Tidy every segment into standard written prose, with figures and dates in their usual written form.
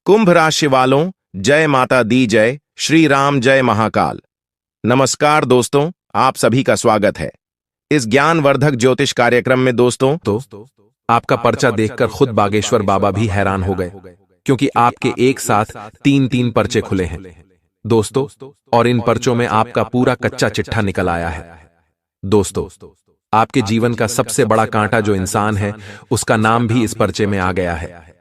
कुंभ राशि वालों, जय माता दी जय, श्री राम जय महाकाल। नमस्कार दोस्तों, आप सभी का स्वागत है इस ज्ञानवर्धक ज्योतिष कार्यक्रम में। दोस्तों, आपका पर्चा देखकर खुद बागेश्वर बाबा भी हैरान हो गए, क्योंकि आपके एक साथ तीन तीन पर्चे खुले हैं दोस्तों, और इन पर्चों में आपका पूरा कच्चा चिट्ठा निकल आया है। दोस्तों, आपके जीवन का सबसे बड़ा कांटा जो इंसान है, उसका नाम भी इस पर्चे में आ गया है।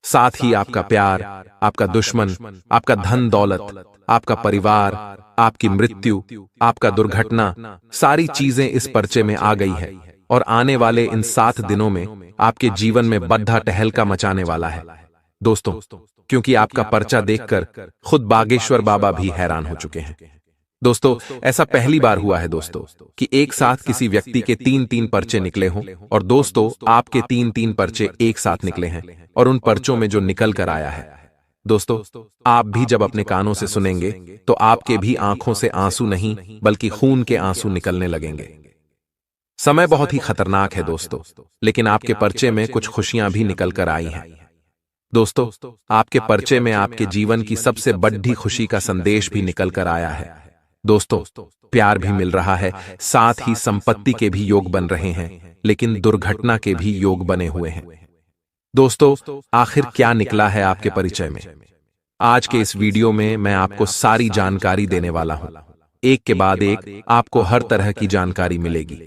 साथ ही आपका प्यार, आपका दुश्मन, आपका धन दौलत, आपका परिवार, आपकी मृत्यु, आपका दुर्घटना, सारी चीजें इस पर्चे में आ गई है। और आने वाले इन 7 दिनों में आपके जीवन में बद्धा टहलका मचाने वाला है दोस्तों, क्योंकि आपका पर्चा देखकर खुद बागेश्वर बाबा भी हैरान हो चुके हैं। दोस्तों, ऐसा पहली बार हुआ है दोस्तों कि एक साथ किसी व्यक्ति के 3-3 पर्चे निकले हों, और दोस्तों आपके 3-3 पर्चे एक साथ निकले हैं, और उन पर्चों में जो निकल कर आया है दोस्तों, आप भी जब अपने कानों से सुनेंगे तो आपके भी आंखों से आंसू नहीं बल्कि खून के आंसू निकलने लगेंगे। समय बहुत ही खतरनाक है दोस्तों, लेकिन आपके पर्चे में कुछ खुशियां भी निकल कर आई हैं दोस्तों। आपके पर्चे में आपके जीवन की सबसे बड़ी खुशी का संदेश भी निकल कर आया है दोस्तों। प्यार भी मिल रहा है, साथ ही संपत्ति के भी योग बन रहे हैं, लेकिन दुर्घटना के भी योग बने हुए हैं दोस्तों। आखिर क्या निकला है आपके परिचय में? आज के इस वीडियो में मैं आपको सारी जानकारी देने वाला हूं। एक के बाद एक आपको हर तरह की जानकारी मिलेगी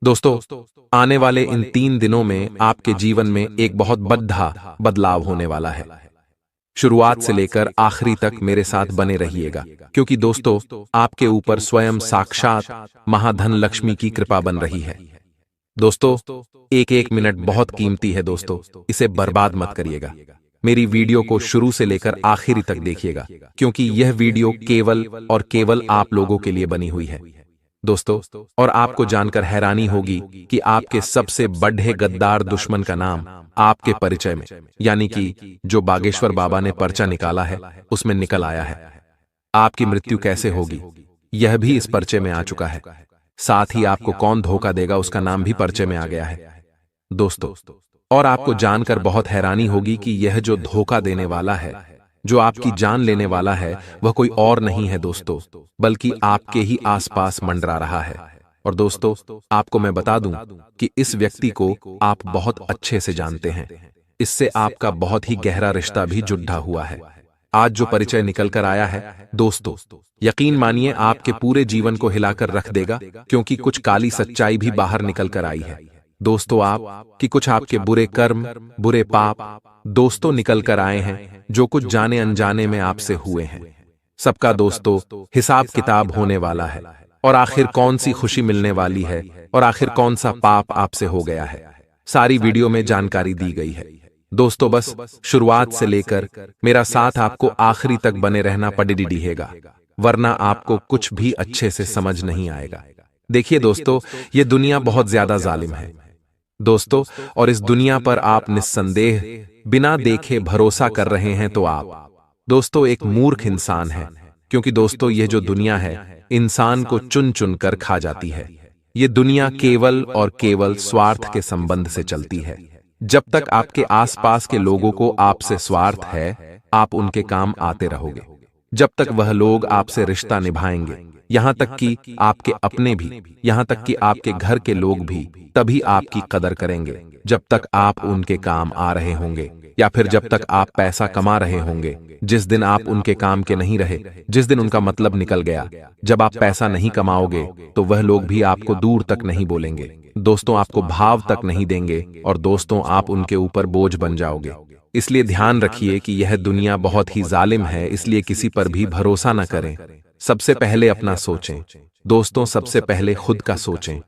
दोस्तों। आने वाले इन 3 दिनों में आपके जीवन में एक बहुत बड़ा बदलाव होने वाला है। शुरुआत से लेकर आखिरी तक मेरे साथ बने रहिएगा, क्योंकि दोस्तों आपके ऊपर स्वयं साक्षात महाधन लक्ष्मी की कृपा बन रही है दोस्तों। एक एक मिनट बहुत कीमती है दोस्तों, इसे बर्बाद मत करिएगा। मेरी वीडियो को शुरू से लेकर आखिरी तक देखिएगा, क्योंकि यह वीडियो केवल और केवल आप लोगों के लिए बनी हुई है दोस्तों। और आपको जानकर हैरानी होगी कि आपके सबसे बड़े गद्दार दुश्मन का नाम आपके परिचय में, यानी कि जो बागेश्वर बाबा ने पर्चा निकाला है उसमें निकल आया है। आपकी मृत्यु कैसे होगी यह भी इस पर्चे में आ चुका है। साथ ही आपको कौन धोखा देगा उसका नाम भी पर्चे में आ गया है दोस्तों। और आपको जानकर बहुत हैरानी होगी कि यह जो धोखा देने वाला है, जो आपकी जान लेने वाला है, वह कोई और नहीं है दोस्तों, बल्कि आपके ही आसपास मंडरा रहा है। और दोस्तों आपको मैं बता दूं कि इस व्यक्ति को आप बहुत अच्छे से जानते हैं। इससे आपका बहुत ही गहरा रिश्ता भी जुड़ा हुआ है। आज जो परिचय निकल कर आया है दोस्तों, यकीन मानिए आपके पूरे जीवन को हिलाकर रख देगा, क्योंकि कुछ काली सच्चाई भी बाहर निकल कर आई है दोस्तों। आप कि कुछ आपके बुरे कर्म, बुरे पाप दोस्तों निकल कर आए हैं, जो कुछ जाने अनजाने में आपसे हुए हैं। सबका दोस्तों हिसाब किताब होने वाला है, और आखिर कौन सी खुशी मिलने वाली है, और आखिर कौन सा पाप आपसे हो गया है, सारी वीडियो में जानकारी दी गई है दोस्तों। बस शुरुआत से लेकर मेरा साथ आपको आखिरी तक बने रहना पड़ेगा, वरना आपको कुछ भी अच्छे से समझ नहीं आएगा। देखिए दोस्तों, ये दुनिया बहुत ज्यादा जालिम है दोस्तों, और इस दुनिया पर आप निस्संदेह बिना देखे भरोसा कर रहे हैं तो आप दोस्तों एक मूर्ख इंसान है, क्योंकि दोस्तों यह जो दुनिया है इंसान को चुन चुन कर खा जाती है। ये दुनिया केवल और केवल स्वार्थ के संबंध से चलती है। जब तक आपके आसपास के लोगों को आपसे स्वार्थ है, आप उनके काम आते रहोगे। जब तक वह लोग आपसे रिश्ता निभाएंगे, यहां तक कि आपके अपने भी, यहां तक कि आपके घर के लोग भी, तभी आपकी कदर करेंगे जब तक आप उनके काम आ रहे होंगे, या फिर जब तक आप पैसा कमा रहे होंगे। जिस दिन आप उनके काम के नहीं रहे, जिस दिन उनका मतलब निकल गया, जब आप पैसा नहीं कमाओगे, तो वह लोग भी आपको दूर तक नहीं बोलेंगे दोस्तों, आपको भाव तक नहीं देंगे, और दोस्तों आप उनके ऊपर बोझ बन जाओगे। इसलिए ध्यान रखिए कि यह दुनिया बहुत ही जालिम है, इसलिए किसी पर भी भरोसा न करें। सबसे पहले अपना सोचें दोस्तों, सबसे पहले खुद का सोचें,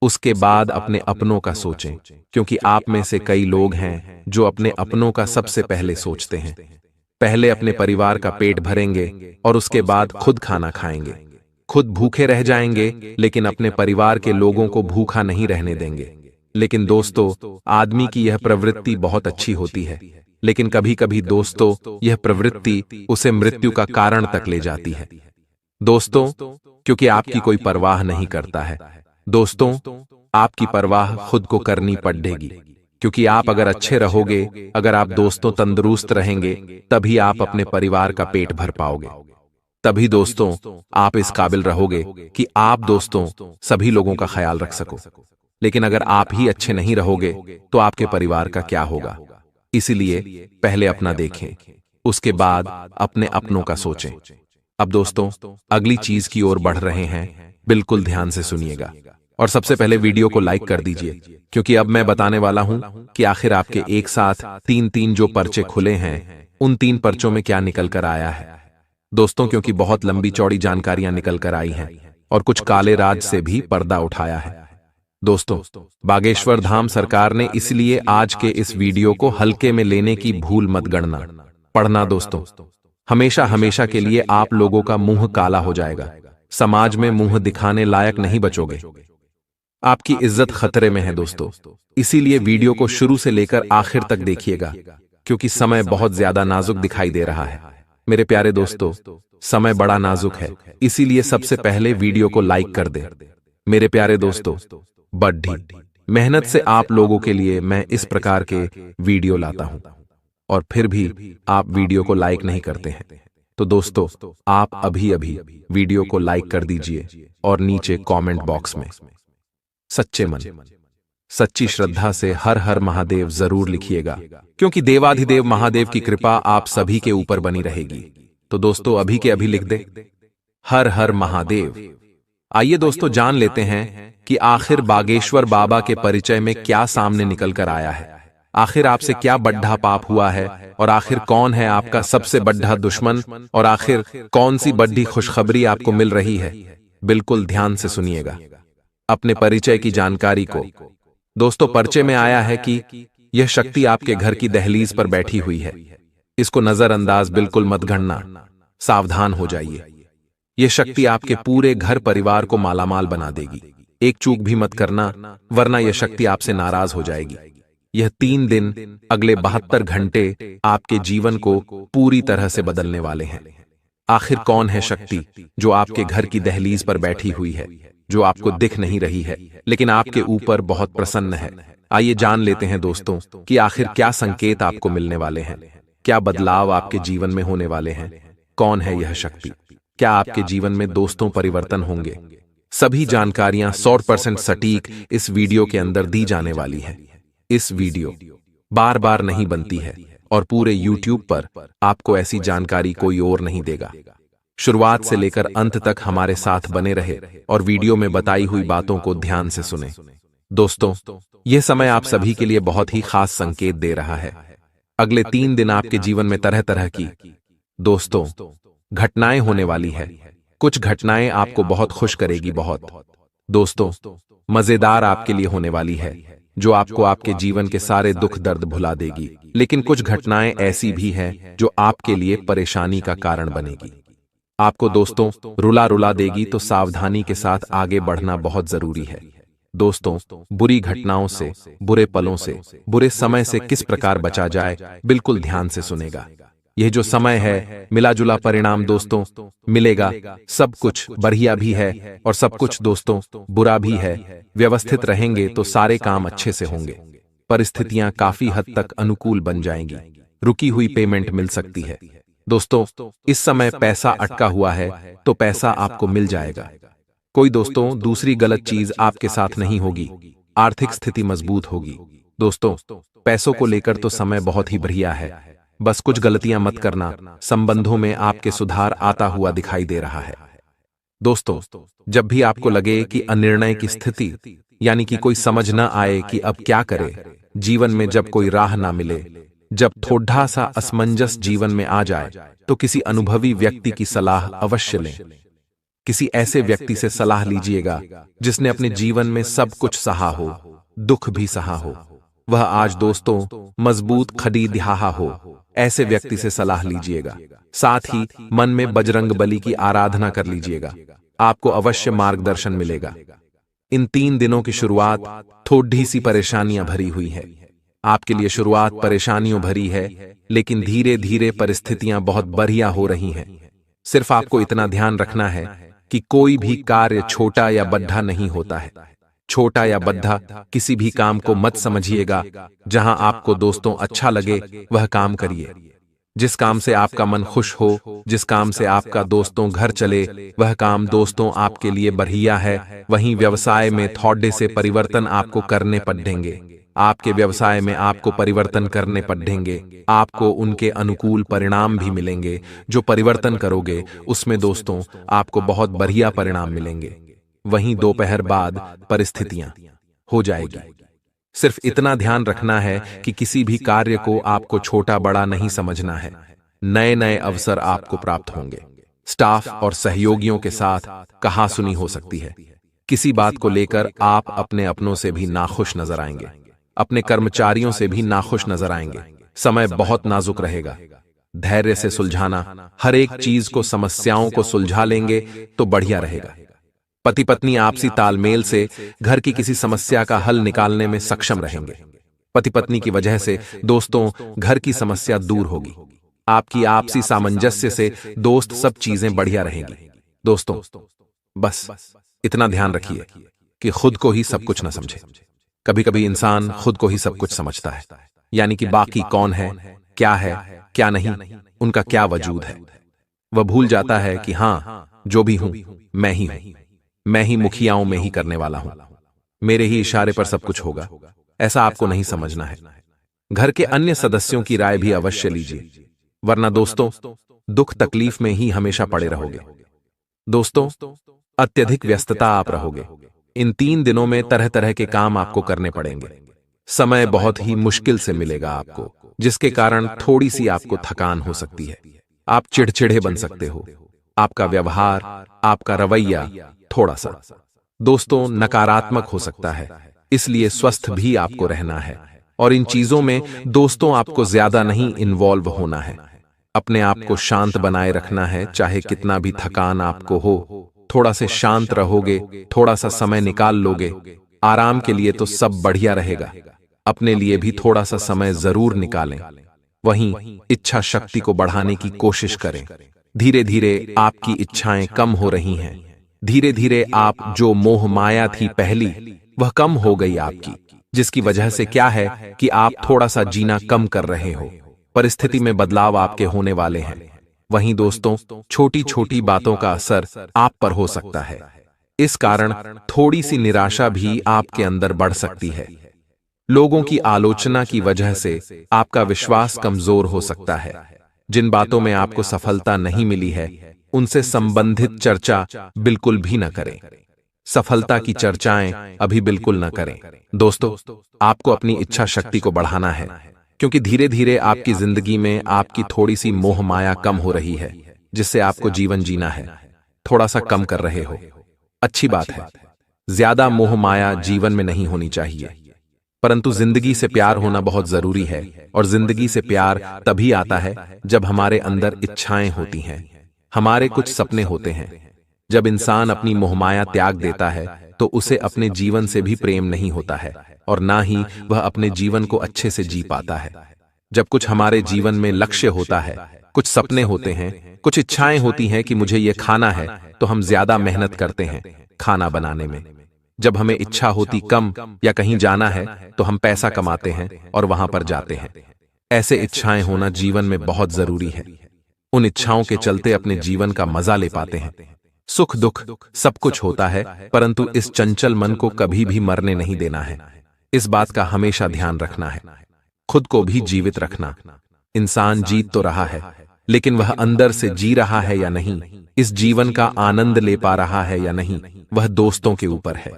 उसके बाद अपने अपनों का सोचें, क्योंकि आप में से कई लोग हैं जो अपने अपनों का सबसे पहले सोचते हैं। पहले अपने परिवार का पेट भरेंगे और उसके बाद खुद खाना खाएंगे। खुद भूखे रह जाएंगे, लेकिन अपने परिवार के लोगों को भूखा नहीं रहने देंगे। लेकिन दोस्तों आदमी की यह प्रवृत्ति बहुत अच्छी होती है, लेकिन कभी कभी दोस्तों यह प्रवृत्ति उसे मृत्यु का कारण तक ले जाती है दोस्तों, क्योंकि आपकी कोई परवाह नहीं करता है दोस्तों। आपकी परवाह खुद को करनी पड़ेगी, क्योंकि आप अगर अच्छे रहोगे, अगर आप दोस्तों तंदुरुस्त रहेंगे, तभी आप अपने परिवार का पेट भर पाओगे। तभी दोस्तों आप इस काबिल रहोगे कि आप दोस्तों सभी लोगों का ख्याल रख सको। लेकिन अगर आप ही अच्छे नहीं रहोगे तो आपके परिवार का क्या होगा? इसीलिए पहले अपना देखें, उसके बाद अपने अपनों का सोचें। अब दोस्तों अगली चीज की ओर बढ़ रहे हैं, बिल्कुल ध्यान से सुनिएगा। और सबसे पहले वीडियो को लाइक कर दीजिए, क्योंकि अब मैं बताने वाला हूं कि आखिर आपके एक साथ तीन जो पर्चे खुले हैं, उन 3 पर्चों में क्या निकल कर आया है। दोस्तों क्योंकि बहुत लंबी चौड़ी जानकारियां निकल कर आई हैं और कुछ काले राज से भी पर्दा उठाया है। दोस्तों बागेश्वर धाम सरकार ने इसलिए आज के इस वीडियो को हल्के में लेने की भूल मत गणना पढ़ना। दोस्तों हमेशा हमेशा के लिए आप लोगों का मुंह काला हो जाएगा, समाज में मुंह दिखाने लायक नहीं बचोगे, आपकी इज्जत खतरे में है। दोस्तों इसीलिए वीडियो को शुरू से लेकर आखिर तक देखिएगा, क्योंकि समय बहुत ज्यादा नाजुक दिखाई दे रहा है। मेरे प्यारे दोस्तों समय बड़ा नाजुक है, इसीलिए सबसे पहले वीडियो को लाइक कर दे। मेरे प्यारे दोस्तों बड़ी मेहनत से आप लोगों के लिए मैं इस प्रकार के वीडियो लाता हूं, और फिर भी आप वीडियो को लाइक नहीं करते हैं। तो दोस्तों आप अभी अभी वीडियो को लाइक कर दीजिए और नीचे कमेंट बॉक्स में सच्चे मन सच्ची श्रद्धा से हर हर महादेव जरूर लिखिएगा, क्योंकि देवाधिदेव महादेव की कृपा आप सभी के ऊपर बनी रहेगी। तो दोस्तों अभी के अभी लिख दे हर हर महादेव। आइए दोस्तों जान लेते हैं कि आखिर बागेश्वर बाबा के परिचय में क्या सामने निकल कर आया है। आखिर आपसे क्या बड्ढा पाप हुआ है, और आखिर कौन है आपका सबसे बड्ढा दुश्मन, और आखिर कौन सी बड्ढी खुशखबरी आपको मिल रही है। बिल्कुल ध्यान से सुनिएगा अपने परिचय की जानकारी को। दोस्तों पर्चे में आया है कि यह शक्ति आपके घर की दहलीज पर बैठी हुई है। इसको नजरअंदाज बिल्कुल मत गणना, सावधान हो जाइए। यह शक्ति आपके पूरे घर परिवार को मालामाल बना देगी। एक चूक भी मत करना, वरना यह शक्ति आपसे नाराज हो जाएगी। यह 3 दिन अगले 72 घंटे आपके जीवन को पूरी तरह से बदलने वाले हैं। आखिर कौन है शक्ति जो आपके घर की दहलीज पर बैठी हुई है, जो आपको दिख नहीं रही है लेकिन आपके ऊपर बहुत प्रसन्न है। आइए जान लेते हैं दोस्तों कि आखिर क्या संकेत आपको मिलने वाले हैं, क्या बदलाव आपके जीवन में होने वाले हैं, कौन है यह शक्ति, क्या आपके जीवन में दोस्तों परिवर्तन होंगे। सभी जानकारियां 100% सटीक इस वीडियो के अंदर दी जाने वाली है। इस वीडियो बार बार नहीं बनती है और पूरे YouTube पर आपको ऐसी जानकारी कोई और नहीं देगा। शुरुआत से लेकर अंत तक हमारे साथ बने रहे और वीडियो में बताई हुई बातों को ध्यान से सुने। दोस्तों यह समय आप सभी के लिए बहुत ही खास संकेत दे रहा है। अगले 3 दिन आपके जीवन में तरह तरह की दोस्तों घटनाएं होने वाली है। कुछ घटनाएं आपको बहुत खुश करेगी, बहुत दोस्तों मजेदार आपके लिए होने वाली है, जो आपको आपके जीवन के सारे दुख दर्द भुला देगी। लेकिन कुछ घटनाएं ऐसी भी हैं जो आपके लिए परेशानी का कारण बनेगी, आपको दोस्तों रुला रुला देगी। तो सावधानी के साथ आगे बढ़ना बहुत जरूरी है। दोस्तों बुरी घटनाओं से, बुरे पलों से, बुरे समय से किस प्रकार बचा जाए, बिल्कुल ध्यान से सुनेगा। यह जो समय है मिला जुला परिणाम दोस्तों मिलेगा। सब कुछ बढ़िया भी है और सब कुछ दोस्तों बुरा भी है। व्यवस्थित रहेंगे तो सारे काम अच्छे से होंगे। परिस्थितियां काफी हद तक अनुकूल बन जाएंगी। रुकी हुई पेमेंट मिल सकती है। दोस्तों इस समय पैसा अटका हुआ है तो पैसा आपको मिल जाएगा। कोई दोस्तों दूसरी गलत चीज आपके साथ नहीं होगी। आर्थिक स्थिति मजबूत होगी। दोस्तों पैसों को लेकर तो समय बहुत ही बढ़िया है, बस कुछ गलतियां मत करना। संबंधों में आपके सुधार आता हुआ दिखाई दे रहा है। दोस्तों जब भी आपको लगे कि अनिर्णय की स्थिति, यानी कि कोई समझ न आए कि अब क्या करे, जीवन में जब कोई राह ना मिले, जब थोड़ा सा असमंजस जीवन में आ जाए, तो किसी अनुभवी व्यक्ति की सलाह अवश्य लें। किसी ऐसे व्यक्ति से सलाह लीजिएगा जिसने अपने जीवन में सब कुछ सहा हो, दुख भी सहा हो। वह आज दोस्तों मजबूत खड़ी दिहाहा हो। ऐसे व्यक्ति से सलाह लीजिएगा। साथ ही मन में बजरंग बली की आराधना कर लीजिएगा, आपको अवश्य मार्गदर्शन मिलेगा। इन 3 दिनों की शुरुआत थोड़ी सी परेशानियां भरी हुई है। आपके लिए शुरुआत परेशानियों भरी है, लेकिन धीरे धीरे परिस्थितियां बहुत बढ़िया हो रही हैं। सिर्फ आपको इतना ध्यान रखना है कि कोई भी कार्य छोटा या बड्ढा नहीं होता है। छोटा या बद्धा किसी भी काम को मत समझिएगा। जहां आपको दोस्तों अच्छा लगे वह काम करिए। जिस काम से आपका मन खुश हो, जिस काम से आपका दोस्तों घर चले, वह काम दोस्तों आपके लिए बढ़िया है। वहीं व्यवसाय में थोड़े से परिवर्तन आपको करने पड़ेंगे। आपके व्यवसाय में आपको परिवर्तन करने पड़ेंगे। आपको उनके अनुकूल परिणाम भी मिलेंगे। जो परिवर्तन करोगे उसमें दोस्तों आपको बहुत बढ़िया परिणाम मिलेंगे। वहीं दोपहर बाद परिस्थितियां हो जाएगी। सिर्फ इतना ध्यान रखना है कि किसी भी कार्य को आपको छोटा बड़ा नहीं समझना है। नए नए अवसर आपको प्राप्त होंगे। स्टाफ और सहयोगियों के साथ कहासुनी हो सकती है। किसी बात को लेकर आप अपने अपनों से भी नाखुश नजर आएंगे। अपने कर्मचारियों से भी नाखुश नजर आएंगे। समय बहुत नाजुक रहेगा। धैर्य से सुलझाना, हर एक चीज को समस्याओं को सुलझा लेंगे तो बढ़िया रहेगा। पति पत्नी आपसी तालमेल से घर की किसी समस्या का हल निकालने में सक्षम रहेंगे। पति पत्नी की वजह से दोस्तों घर की समस्या दूर होगी। आपकी आपसी सामंजस्य से दोस्त सब चीजें बढ़िया रहेंगी। दोस्तों बस इतना ध्यान रखिए कि खुद को ही सब कुछ न समझे। कभी कभी इंसान खुद को ही सब कुछ समझता है, यानी कि बाकी कौन है, क्या नहीं, उनका क्या वजूद है। वह भूल जाता है कि हां, जो भी हूं मैं ही हूं। मैं ही मुखियाओं में ही करने वाला हूं। मेरे ही इशारे पर सब कुछ होगा। ऐसा आपको नहीं समझना है। घर के अन्य सदस्यों की राय भी अवश्य लीजिए, वरना दोस्तों दुख तकलीफ में ही हमेशा पड़े रहोगे। दोस्तों अत्यधिक व्यस्तता आप रहोगे। इन 3 दिनों में तरह तरह के काम आपको करने पड़ेंगे। समय बहुत ही मुश्किल से मिलेगा आपको, जिसके कारण थोड़ी सी आपको थकान हो सकती है। आप चिड़चिड़े बन सकते हो। आपका व्यवहार, आपका रवैया थोड़ा सा दोस्तों नकारात्मक हो सकता है। इसलिए स्वस्थ भी आपको रहना है और इन चीजों में दोस्तों आपको ज्यादा नहीं इन्वॉल्व होना है। अपने आप को शांत बनाए रखना है। चाहे कितना भी थकान आपको हो, थोड़ा से शांत रहोगे, थोड़ा सा समय निकाल लोगे आराम के लिए तो सब बढ़िया रहेगा। अपने लिए भी थोड़ा सा समय जरूर निकालें। वहीं इच्छा शक्ति को बढ़ाने की कोशिश करें। धीरे धीरे आपकी इच्छाएं कम हो रही हैं। धीरे धीरे आप जो मोह माया थी पहली, वह कम हो गई आपकी, जिसकी वजह से क्या है कि आप थोड़ा सा जीना कम कर रहे हो। परिस्थिति में बदलाव आपके होने वाले हैं। वहीं दोस्तों छोटी छोटी बातों का असर आप पर हो सकता है। इस कारण थोड़ी सी निराशा भी आपके अंदर बढ़ सकती है। लोगों की आलोचना की वजह से आपका विश्वास कमजोर हो सकता है। जिन बातों में आपको सफलता नहीं मिली है, उनसे संबंधित चर्चा बिल्कुल भी न करें। सफलता की चर्चाएं अभी बिल्कुल न करें। दोस्तों आपको अपनी इच्छा शक्ति को बढ़ाना है, क्योंकि धीरे धीरे आपकी जिंदगी में आपकी थोड़ी सी मोह माया कम हो रही है, जिससे आपको जीवन जीना है। थोड़ा सा कम कर रहे हो, अच्छी बात है। ज्यादा मोह माया जीवन में नहीं होनी चाहिए, परंतु जिंदगी से प्यार होना बहुत जरूरी है। और जिंदगी से प्यार तभी आता है जब हमारे अंदर इच्छाएं होती हैं, हमारे कुछ सपने होते हैं। जब इंसान अपनी मोहमाया त्याग देता है तो उसे अपने जीवन से भी प्रेम नहीं होता है और ना ही वह अपने जीवन को अच्छे से जी पाता है। जब कुछ हमारे जीवन में लक्ष्य होता है, कुछ सपने होते हैं, कुछ इच्छाएं होती हैं कि मुझे ये खाना है, तो हम ज्यादा मेहनत करते हैं खाना बनाने में। जब हमें इच्छा होती कम या कहीं जाना है तो हम पैसा कमाते हैं और वहां पर जाते हैं। ऐसे इच्छाएं होना जीवन में बहुत जरूरी है। उन इच्छाओं के चलते अपने जीवन का मजा ले पाते हैं। सुख दुख सब कुछ होता है, परंतु इस चंचल मन को कभी भी मरने नहीं देना है। इस बात का हमेशा ध्यान रखना है। खुद को भी जीवित रखना। इंसान जीत तो रहा है, लेकिन वह अंदर से जी रहा है या नहीं, इस जीवन का आनंद ले पा रहा है या नहीं, वह दोस्तों के ऊपर है।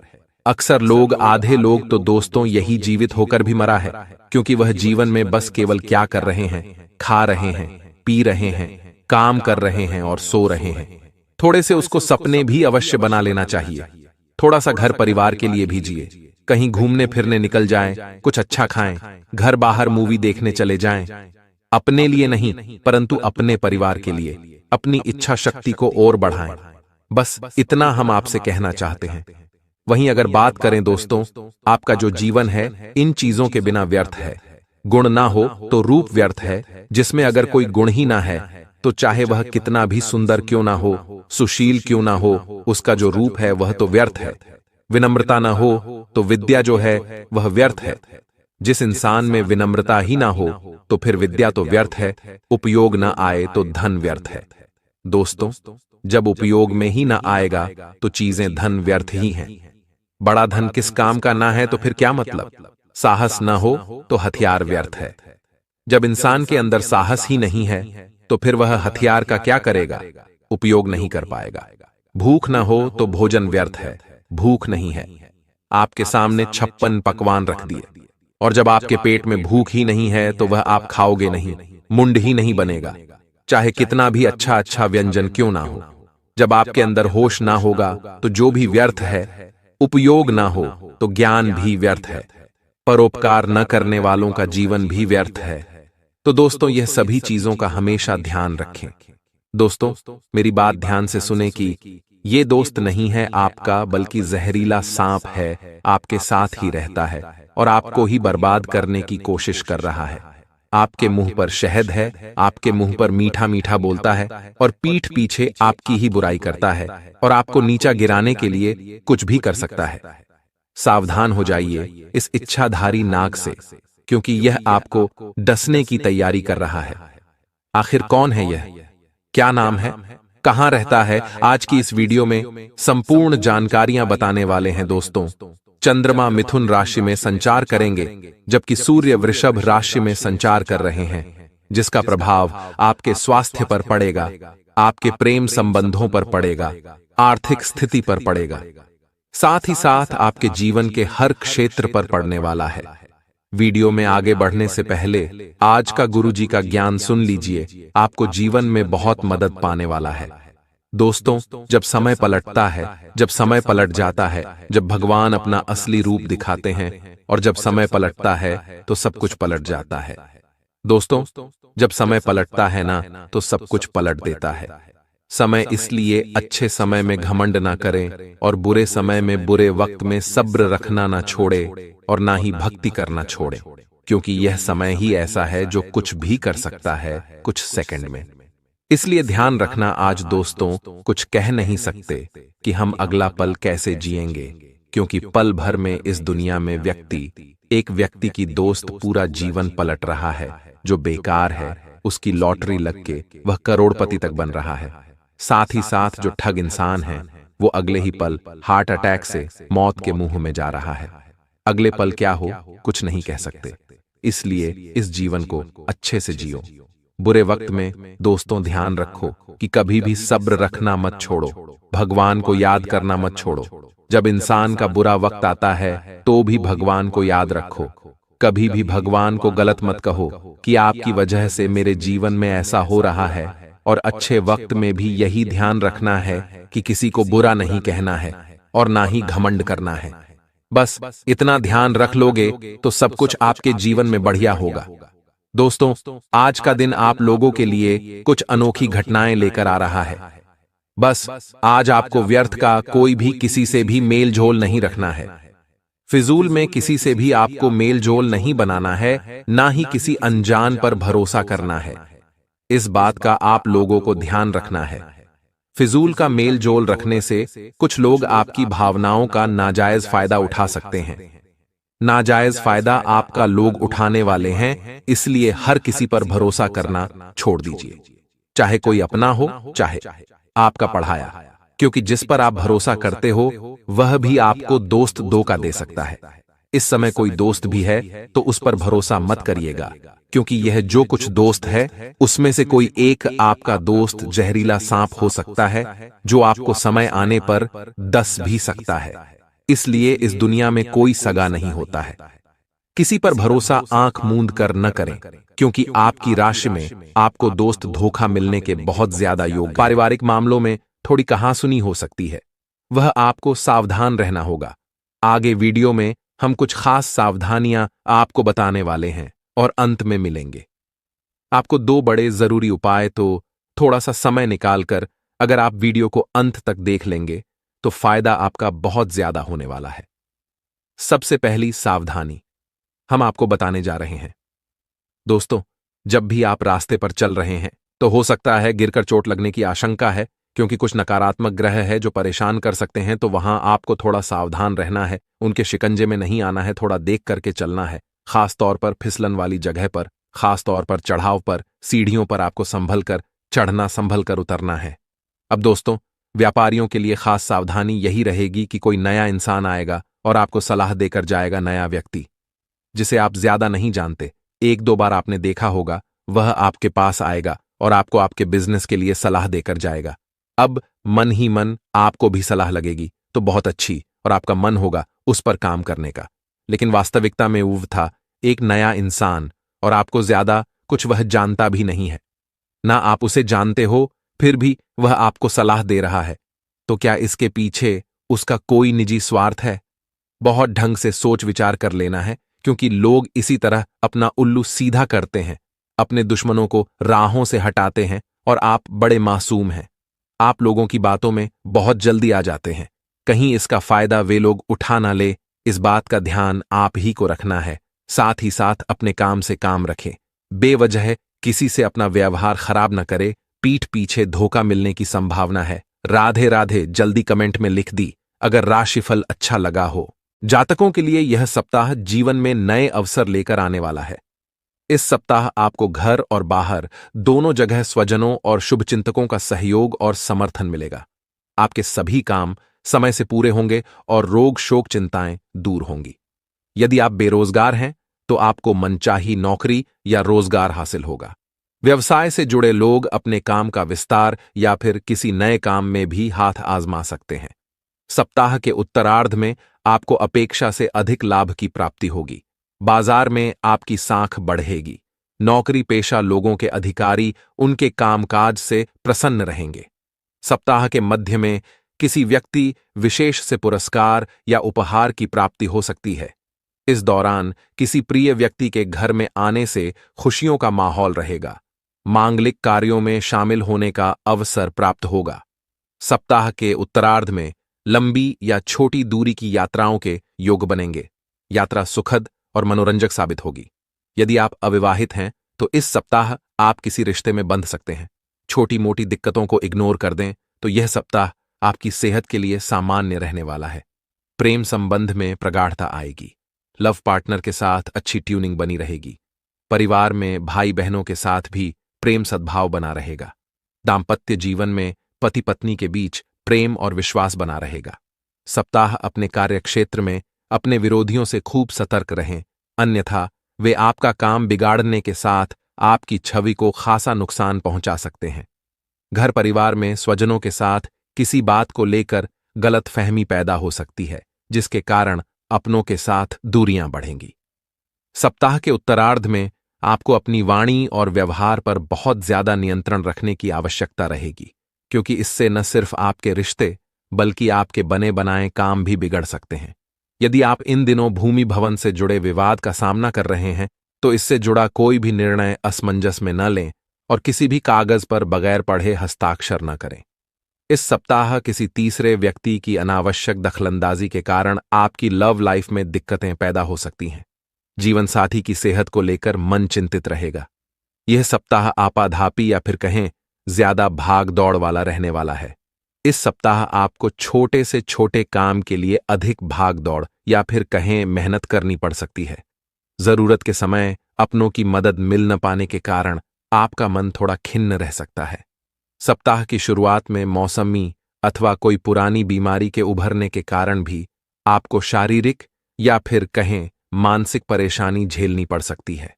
अक्सर लोग, आधे लोग तो दोस्तों यही जीवित होकर भी मरा है, क्योंकि वह जीवन में बस केवल क्या कर रहे हैं, खा रहे हैं, पी रहे हैं, काम कर रहे हैं और सो रहे हैं। थोड़े से उसको सपने भी अवश्य बना लेना चाहिए। थोड़ा सा घर परिवार के लिए भी जिए। कहीं घूमने फिरने निकल जाएं, कुछ अच्छा खाएं, घर बाहर मूवी देखने चले जाएं। अपने लिए नहीं, परंतु अपने परिवार के लिए अपनी इच्छा शक्ति को और बढ़ाएं। बस इतना हम आपसे कहना चाहते हैं। वहीं अगर बात करें दोस्तों, आपका जो जीवन है इन चीजों के बिना व्यर्थ है। गुण ना हो तो रूप व्यर्थ है। जिसमें अगर कोई गुण ही ना है तो चाहे वह कितना भी सुंदर क्यों ना हो, सुशील क्यों ना हो, उसका जो रूप है वह तो व्यर्थ है। विनम्रता न हो तो विद्या जो है वह व्यर्थ है। जिस इंसान में विनम्रता ही ना हो तो फिर विद्या तो व्यर्थ है। उपयोग न आए तो धन व्यर्थ है। दोस्तों, जब उपयोग में ही ना आएगा तो चीजें धन व्यर्थ ही हैं। बड़ा धन किस काम का ना है तो फिर क्या मतलब। साहस न हो तो हथियार व्यर्थ है। जब इंसान के अंदर साहस ही नहीं है तो फिर वह हथियार का क्या करेगा, उपयोग नहीं कर पाएगा। भूख न हो तो भोजन व्यर्थ है। भूख नहीं है, आपके सामने 56 पकवान रख दिए और जब आपके पेट में भूख ही नहीं है तो वह आप खाओगे नहीं, मुंड ही नहीं बनेगा, चाहे कितना भी अच्छा अच्छा व्यंजन क्यों ना हो। जब आपके अंदर होश ना होगा तो जो भी व्यर्थ है, उपयोग ना हो तो ज्ञान भी व्यर्थ है, परोपकार न करने वालों का जीवन भी व्यर्थ है। तो दोस्तों, यह सभी चीजों का हमेशा ध्यान रखें। दोस्तों, मेरी बात ध्यान से सुने कि ये दोस्त नहीं है आपका, बल्कि जहरीला सांप है, आपके साथ ही रहता है और आपको ही बर्बाद करने की कोशिश कर रहा है। आपके मुंह पर शहद है, आपके मुंह पर मीठा मीठा बोलता है और पीठ पीछे आपकी ही बुराई करता है और आपको नीचा गिराने के लिए कुछ भी कर सकता है। सावधान हो जाइए इस इच्छाधारी नाग से, क्योंकि यह आपको डसने की तैयारी कर रहा है। आखिर कौन है यह, क्या नाम है, कहां रहता है, आज की इस वीडियो में संपूर्ण जानकारियां बताने वाले हैं। दोस्तों, चंद्रमा मिथुन राशि में संचार करेंगे जबकि सूर्य वृषभ राशि में संचार कर रहे हैं, जिसका प्रभाव आपके स्वास्थ्य पर पड़ेगा, आपके प्रेम संबंधों पर पड़ेगा, आर्थिक स्थिति पर पड़ेगा, साथ ही साथ आपके जीवन के हर क्षेत्र पर पड़ने वाला है। वीडियो में आगे बढ़ने से पहले आज का गुरुजी का ज्ञान सुन लीजिए, आपको जीवन में बहुत मदद पाने वाला है। दोस्तों, जब समय पलटता है, जब समय पलट जाता है, जब भगवान अपना असली रूप दिखाते हैं और जब समय पलटता है तो सब कुछ पलट जाता है। दोस्तों, जब समय पलटता है ना तो सब कुछ पलट देता है। समय इसलिए अच्छे समय में घमंड ना करें और बुरे समय में, बुरे वक्त में सब्र रखना ना छोड़े और ना ही भक्ति करना छोड़े, क्योंकि यह समय ही ऐसा है जो कुछ भी कर सकता है कुछ सेकंड में। इसलिए ध्यान रखना, आज दोस्तों कुछ कह नहीं सकते कि हम अगला पल कैसे जिएंगे, क्योंकि पल भर में इस दुनिया में एक व्यक्ति की दोस्त पूरा जीवन पलट रहा है। जो बेकार है उसकी लॉटरी लग के वह करोड़पति तक बन रहा है। साथ ही साथ जो ठग इंसान है वो अगले ही पल हार्ट अटैक से मौत के मुंह में जा रहा है। अगले पल क्या हो कुछ नहीं कह सकते, इसलिए इस जीवन को अच्छे से जियो। बुरे वक्त में दोस्तों ध्यान रखो कि कभी भी सब्र रखना मत छोड़ो, भगवान को याद करना मत छोड़ो। जब इंसान का बुरा वक्त आता है तो भी भगवान को याद रखो। कभी भी भगवान को गलत मत कहो कि आपकी वजह से मेरे जीवन में ऐसा हो रहा है, और अच्छे वक्त में भी यही ध्यान रखना है कि किसी को बुरा नहीं कहना है और ना ही घमंड करना है। बस इतना ध्यान रख लोगे तो सब कुछ आपके जीवन में बढ़िया होगा। दोस्तों, आज का दिन आप लोगों के लिए कुछ अनोखी घटनाएं लेकर आ रहा है। बस आज आपको व्यर्थ का कोई भी किसी से भी मेल झोल नहीं रखना है। फिजूल में किसी से भी आपको मेल जोल नहीं बनाना है, ना ही किसी अनजान पर भरोसा करना है। इस बात का आप लोगों को ध्यान रखना है। फिजूल का मेल जोल रखने से कुछ लोग आपकी भावनाओं का नाजायज फायदा उठा सकते हैं। नाजायज फायदा आपका लोग उठाने वाले हैं, इसलिए हर किसी पर भरोसा करना छोड़ दीजिए, चाहे कोई अपना हो चाहे आपका पढ़ाया, क्योंकि जिस पर आप भरोसा करते हो वह भी आपको दोस्त धोखा दे सकता है। इस समय कोई दोस्त भी है तो उस पर भरोसा मत करिएगा, क्योंकि यह जो कुछ दोस्त है उसमें से कोई एक आपका दोस्त जहरीला सांप हो सकता है, जो आपको समय आने पर डस भी सकता है। इसलिए इस दुनिया में कोई सगा नहीं होता है। किसी पर भरोसा आंख मूंद कर न करें, क्योंकि आपकी राशि में आपको दोस्त धोखा मिलने के बहुत ज्यादा योग। पारिवारिक मामलों में थोड़ी कहासुनी हो सकती है, वह आपको सावधान रहना होगा। आगे वीडियो में हम कुछ खास सावधानियां आपको बताने वाले हैं और अंत में मिलेंगे। आपको 2 बड़े जरूरी उपाय, तो थोड़ा सा समय निकालकर अगर आप वीडियो को अंत तक देख लेंगे तो फायदा आपका बहुत ज्यादा होने वाला है। सबसे पहली सावधानी हम आपको बताने जा रहे हैं। दोस्तों, जब भी आप रास्ते पर चल रहे हैं तो हो सकता है गिरकर चोट लगने की आशंका है, क्योंकि कुछ नकारात्मक ग्रह है जो परेशान कर सकते हैं, तो वहां आपको थोड़ा सावधान रहना है, उनके शिकंजे में नहीं आना है, थोड़ा देख करके चलना है। खास तौर पर फिसलन वाली जगह पर, खास तौर पर चढ़ाव पर, सीढ़ियों पर आपको संभल कर चढ़ना, संभल कर उतरना है। अब दोस्तों, व्यापारियों के लिए खास सावधानी यही रहेगी कि कोई नया इंसान आएगा और आपको सलाह देकर जाएगा, नया व्यक्ति जिसे आप ज्यादा नहीं जानते, एक दो बार आपने देखा होगा, वह आपके पास आएगा और आपको आपके बिजनेस के लिए सलाह देकर जाएगा। अब मन ही मन आपको भी सलाह लगेगी तो बहुत अच्छी, और आपका मन होगा उस पर काम करने का। लेकिन वास्तविकता में वो था एक नया इंसान, और आपको ज्यादा कुछ वह जानता भी नहीं है, ना आप उसे जानते हो, फिर भी वह आपको सलाह दे रहा है। तो क्या इसके पीछे उसका कोई निजी स्वार्थ है? बहुत ढंग से सोच विचार कर लेना है, क्योंकि लोग इसी तरह अपना उल्लू सीधा करते हैं, अपने दुश्मनों को राहों से हटाते हैं, और आप बड़े मासूम हैं। आप लोगों की बातों में बहुत जल्दी आ जाते हैं, कहीं इसका फायदा वे लोग उठा ना ले, इस बात का ध्यान आप ही को रखना है। साथ ही साथ अपने काम से काम रखें, बेवजह किसी से अपना व्यवहार खराब न करे, पीठ पीछे धोखा मिलने की संभावना है। राधे राधे जल्दी कमेंट में लिख दी अगर राशिफल अच्छा लगा हो। जातकों के लिए यह सप्ताह जीवन में नए अवसर लेकर आने वाला है। इस सप्ताह आपको घर और बाहर दोनों जगह स्वजनों और शुभचिंतकों का सहयोग और समर्थन मिलेगा। आपके सभी काम समय से पूरे होंगे और रोग शोक चिंताएं दूर होंगी। यदि आप बेरोजगार हैं तो आपको मनचाही नौकरी या रोजगार हासिल होगा। व्यवसाय से जुड़े लोग अपने काम का विस्तार या फिर किसी नए काम में भी हाथ आजमा सकते हैं। सप्ताह के उत्तरार्ध में आपको अपेक्षा से अधिक लाभ की प्राप्ति होगी। बाजार में आपकी साख बढ़ेगी। नौकरी पेशा लोगों के अधिकारी उनके कामकाज से प्रसन्न रहेंगे। सप्ताह के मध्य में किसी व्यक्ति विशेष से पुरस्कार या उपहार की प्राप्ति हो सकती है। इस दौरान किसी प्रिय व्यक्ति के घर में आने से खुशियों का माहौल रहेगा। मांगलिक कार्यों में शामिल होने का अवसर प्राप्त होगा। सप्ताह के उत्तरार्ध में लंबी या छोटी दूरी की यात्राओं के योग बनेंगे। यात्रा सुखद और मनोरंजक साबित होगी। यदि आप अविवाहित हैं तो इस सप्ताह आप किसी रिश्ते में बंध सकते हैं। छोटी मोटी दिक्कतों को इग्नोर कर दें तो यह सप्ताह आपकी सेहत के लिए सामान्य रहने वाला है। प्रेम संबंध में प्रगाढ़ता आएगी। लव पार्टनर के साथ अच्छी ट्यूनिंग बनी रहेगी। परिवार में भाई बहनों के साथ भी प्रेम सद्भाव बना रहेगा। दाम्पत्य जीवन में पति पत्नी के बीच प्रेम और विश्वास बना रहेगा। सप्ताह अपने कार्यक्षेत्र में अपने विरोधियों से खूब सतर्क रहें, अन्यथा वे आपका काम बिगाड़ने के साथ आपकी छवि को खासा नुकसान पहुंचा सकते हैं। घर परिवार में स्वजनों के साथ किसी बात को लेकर गलतफहमी पैदा हो सकती है, जिसके कारण अपनों के साथ दूरियां बढ़ेंगी। सप्ताह के उत्तरार्ध में आपको अपनी वाणी और व्यवहार पर बहुत ज्यादा नियंत्रण रखने की आवश्यकता रहेगी, क्योंकि इससे न सिर्फ आपके रिश्ते बल्कि आपके बने बनाए काम भी बिगड़ सकते हैं। यदि आप इन दिनों भूमि भवन से जुड़े विवाद का सामना कर रहे हैं तो इससे जुड़ा कोई भी निर्णय असमंजस में न लें और किसी भी कागज पर बगैर पढ़े हस्ताक्षर न करें। इस सप्ताह किसी तीसरे व्यक्ति की अनावश्यक दखलंदाजी के कारण आपकी लव लाइफ में दिक्कतें पैदा हो सकती हैं। जीवन साथी की सेहत को लेकर मन चिंतित रहेगा। यह सप्ताह आपाधापी या फिर कहें ज्यादा भाग दौड़ वाला रहने वाला है। इस सप्ताह आपको छोटे से छोटे काम के लिए अधिक भाग दौड़ या फिर कहें मेहनत करनी पड़ सकती है। जरूरत के समय अपनों की मदद मिल न पाने के कारण आपका मन थोड़ा खिन्न रह सकता है। सप्ताह की शुरुआत में मौसमी अथवा कोई पुरानी बीमारी के उभरने के कारण भी आपको शारीरिक या फिर कहें मानसिक परेशानी झेलनी पड़ सकती है।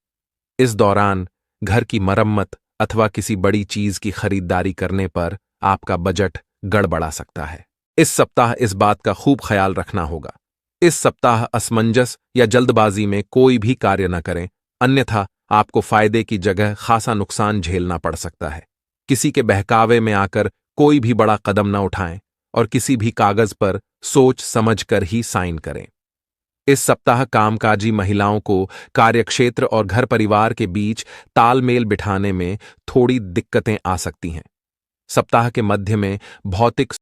इस दौरान घर की मरम्मत अथवा किसी बड़ी चीज की खरीदारी करने पर आपका बजट गड़बड़ा सकता है। इस सप्ताह इस बात का खूब ख्याल रखना होगा। इस सप्ताह असमंजस या जल्दबाजी में कोई भी कार्य न करें, अन्यथा आपको फायदे की जगह खासा नुकसान झेलना पड़ सकता है। किसी के बहकावे में आकर कोई भी बड़ा कदम न उठाएं और किसी भी कागज पर सोच समझ कर ही साइन करें। इस सप्ताह कामकाजी महिलाओं को कार्यक्षेत्र और घर परिवार के बीच तालमेल बिठाने में थोड़ी दिक्कतें आ सकती हैं। सप्ताह के मध्य में भौतिक